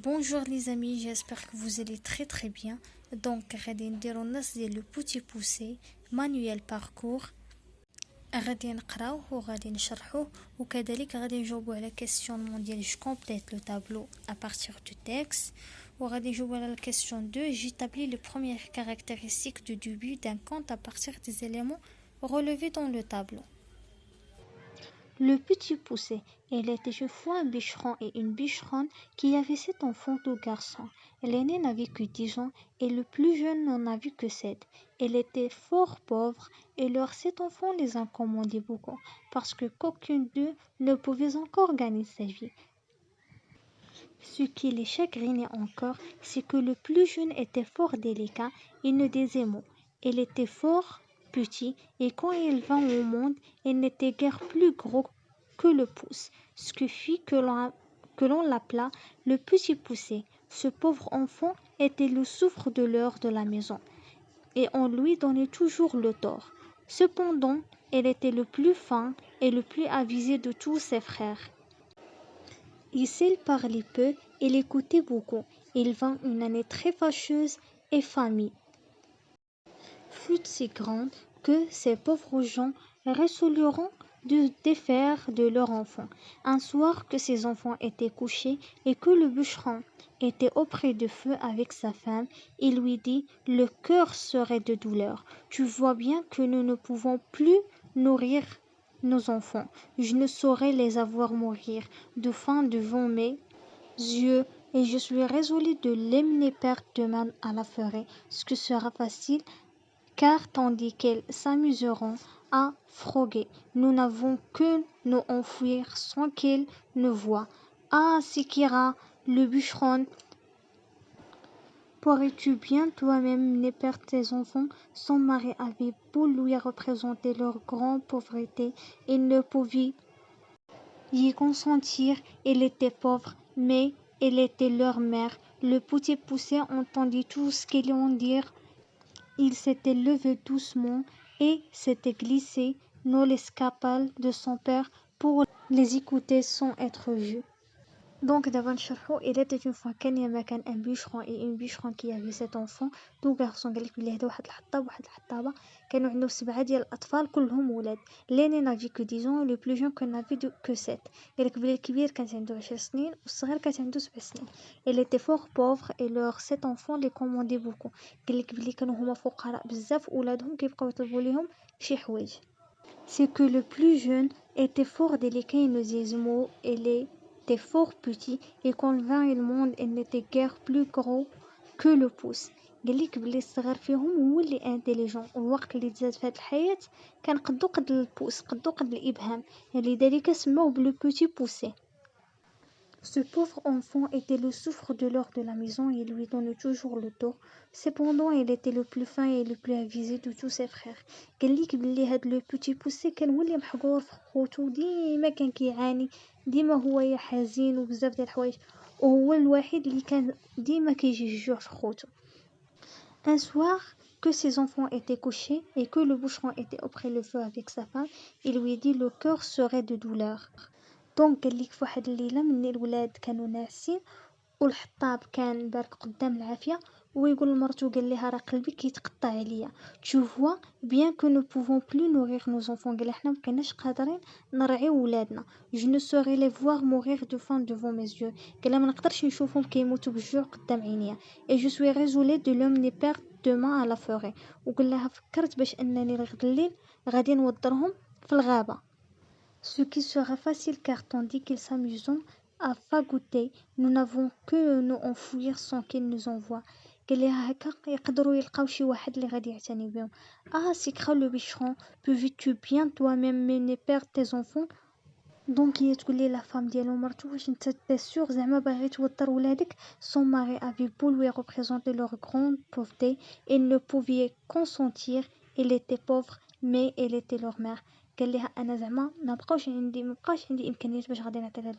Bonjour les amis, j'espère que vous allez très bien. Donc غادي نديرو النص ديال لو بوتي بوسي مانيوال باركور. غادي نقراوه وغادي نشرحوه وكذلك غادي نجاوبو على كيسيونمون ديال جو كومبليت لو تابلو à partir du texte وغادي نجاوبو على la question 2. J'établis les premières caractéristiques du début d'un conte à partir des éléments relevés dans le tableau. Le petit poussé. Il était une fois un bûcheron et une bûcheronne qui avaient 7 enfants, 2 garçons. L'aîné n'avait que 10 ans et le plus jeune n'en avait que 7. Il était fort pauvre et leurs 7 enfants les incommodaient beaucoup parce que qu'aucun d'eux ne pouvait encore gagner sa vie. Ce qui les chagrinait encore, c'est que le plus jeune était fort délicat et ne disait mot. Il était fort petit et quand il vint au monde, il n'était guère plus gros que le pouce, ce qui fit que l'on l'appela le petit poussé. Ce pauvre enfant était le souffre-douleur de la maison et on lui donnait toujours le tort. Cependant, il était le plus fin et le plus avisé de tous ses frères. Il parlait peu et l'écoutait beaucoup. Il vint une année très fâcheuse et famine fut si grande que ces pauvres gens résolurent de défaire de leurs enfants. Un soir que ses enfants étaient couchés et que le bûcheron était auprès du feu avec sa femme, il lui dit « Le cœur serait de douleur. Tu vois bien que nous ne pouvons plus nourrir nos enfants. Je ne saurais les avoir mourir de faim devant mes yeux et je suis résolu de les mener perdre demain à la forêt, ce qui sera facile car tandis qu'elles s'amuseront à froguer, nous n'avons que nous enfuir sans qu'elles ne voient. Ah, Sikira, le bûcheron, pourrais-tu bien toi-même mener perdre tes enfants? Son mari avait beau lui représenter leur grande pauvreté, il ne pouvait y consentir. Il était pauvre, mais elle était leur mère. Le petit poussé entendit tout ce qu'ils ont dit. Il s'était levé doucement et s'était glissé dans l'escapade de son père pour les écouter sans être vu. Donc, d'abord, il était une fois كان un bûcheron et une bûcheronne qui avait 7 enfants, 2 garçons. قال لك بلي هذا واحد الحطاب واحد الحطابة كانوا عندهم 7 ديال الأطفال كلهم ولاد. L'aîné n'avait que 10 ans et le plus jeune n'avait que 7. قال لك بلي الكبير كانت عنده 10 سنين والصغير كانت عنده 7 سنين. Il était fort pauvre et leurs 7 enfants les commandaient beaucoup. قال لك بلي كانوا هما فقراء بزاف ولادهم كيبقاو يطلبوا ليهم شي حوايج. C'est que le plus jeune était fort délicat et ne disait mot et les était fort petit et quand il vint au monde il n'était guère plus gros que le pouce. قال لك بلي الصغير فيهم هو اللي انتيليجون والوقت اللي تزاد في هذه الحياة كان قد البوس قد الإبهام لذلك سموه بلو بوتي بوسي. Ce pauvre enfant était le souffre-douleur de la maison et lui donnait toujours le tort. Cependant, il était le plus fin et le plus avisé de tous ses frères. قال لك بلي هاد لو بوتي بوسي كان هو اللي محقور في خوتو ديما كان كيعاني ديما هو حزين وبزاف ديال الحوايج وهو الوحيد اللي كان ديما كيجي الجوع في خوتو. Un soir que ses enfants étaient couchés et que le bûcheron était auprès le feu avec sa femme, il lui dit le cœur serait de douleur. دونك قال لك في واحد الليله من الولاد كانوا ناعسين والحطاب كان بارك قدام العافيه ويقول لمرته قال لها راه قلبي كيتقطع عليا. Tu vois bien que nous pouvons plus nourrir nos enfants. قال احنا مابقيناش قادرين نرعيو ولادنا. Je ne saurais les voir mourir de faim devant mes yeux. قال ما نقدرش نشوفهم كيموتوا بالجوع قدام عينيا. Et je suis résolu de les perdre demain à la forêt. وقال لها فكرت باش انني غد الليل غادي نوضرهم في الغابه. Ce qui sera facile car tandis qu'ils s'amusent à fagoter, nous n'avons que nous enfouir sans qu'ils nous envoient. قال لها هكا يقدروا يلقاو شي واحد اللي غادي يعتني بهم. Ah, Sikra le bûcheron, peux-tu bien toi-même mener perdre tes enfants? Donc هي تقول لي لا فام ديالو مرتو واش انت تسور زعما باغي توضر ولادك. Son mari avait beau lui représenter leur grande pauvreté, il ne pouvait consentir. Il était pauvre mais elle était leur mère. قال لها انا زعما مابقاش عندي امكانيات باش غادي نعطي لهاد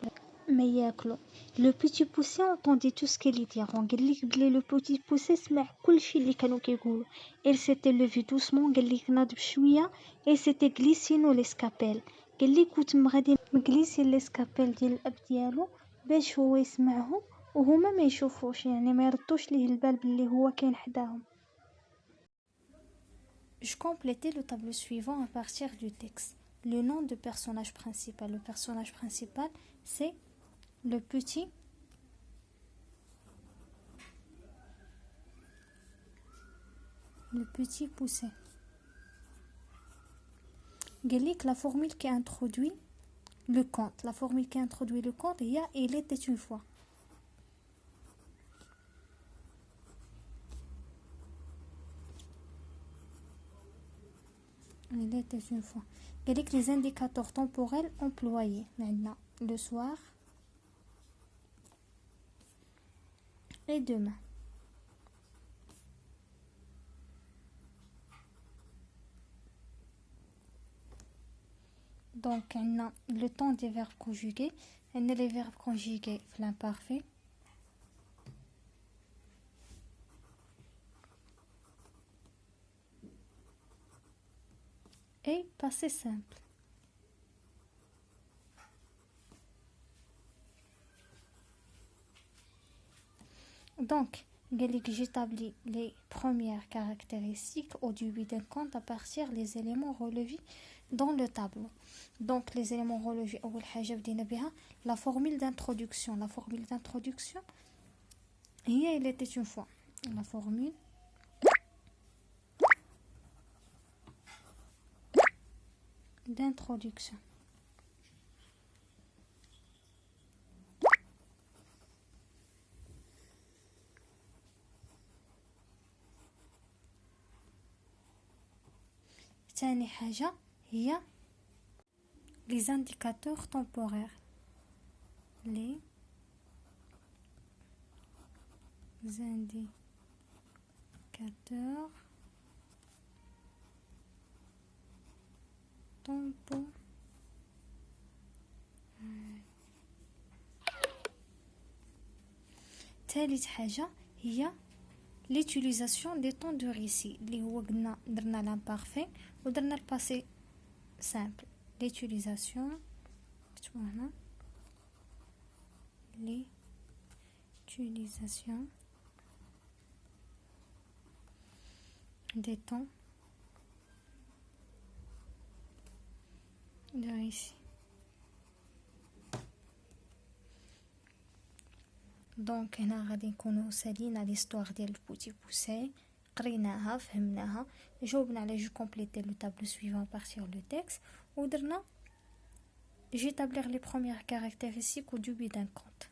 ما ياكلوا. لو بيتي بوسي entendit tout ce qu'il dit. قال لك بلي لو بيتي بوسي سمع كلشي اللي كانوا كيقولوا. il s'était levé doucement قال لك ناض بشويه et s'était glissé dans l'escapelle. قال لك وتم غادي مجلسي l'escapelle ديال الاب ديالو باش هو يسمعهم وهما ما يشوفوش يعني ما يردوش ليه البال باللي هو كاين حداهم. Je complétais le tableau suivant à partir du texte. Le nom du personnage principal. Le personnage principal, c'est le petit pousset. Galik, la formule qui introduit le conte. La formule qui introduit le conte, il était une fois. Il était une fois. Galik, les indicateurs temporels employés. Maintenant, le soir et demain. Donc, on a le temps des verbes conjugués. On a les verbes conjugués l'imparfait. Et passé simple. Donc, j'établis les premières caractéristiques au début d'un compte à partir des éléments relevés dans le tableau. Donc, les éléments relevés, la formule d'introduction. La formule d'introduction, il était une fois. La formule d'introduction. ثاني حاجة هي les indicateurs temporaires. Les indicateurs temporaires. ثالث حاجة هي l'utilisation des temps de récit. اللي هو قلنا درنا l'imparfait ودرنا le passé simple. L'utilisation des temps de récit. دونك هنا غادي نكونوا سالينا ليستوار ديال البوتي بوسي، قريناها فهمناها، جاوبنا على جو كومبليتي لو تابلو سويفون بارتير لو تكست ودرنا جيتابليغ لي بروميير كاركتيرستيك او دوبي دان كونت.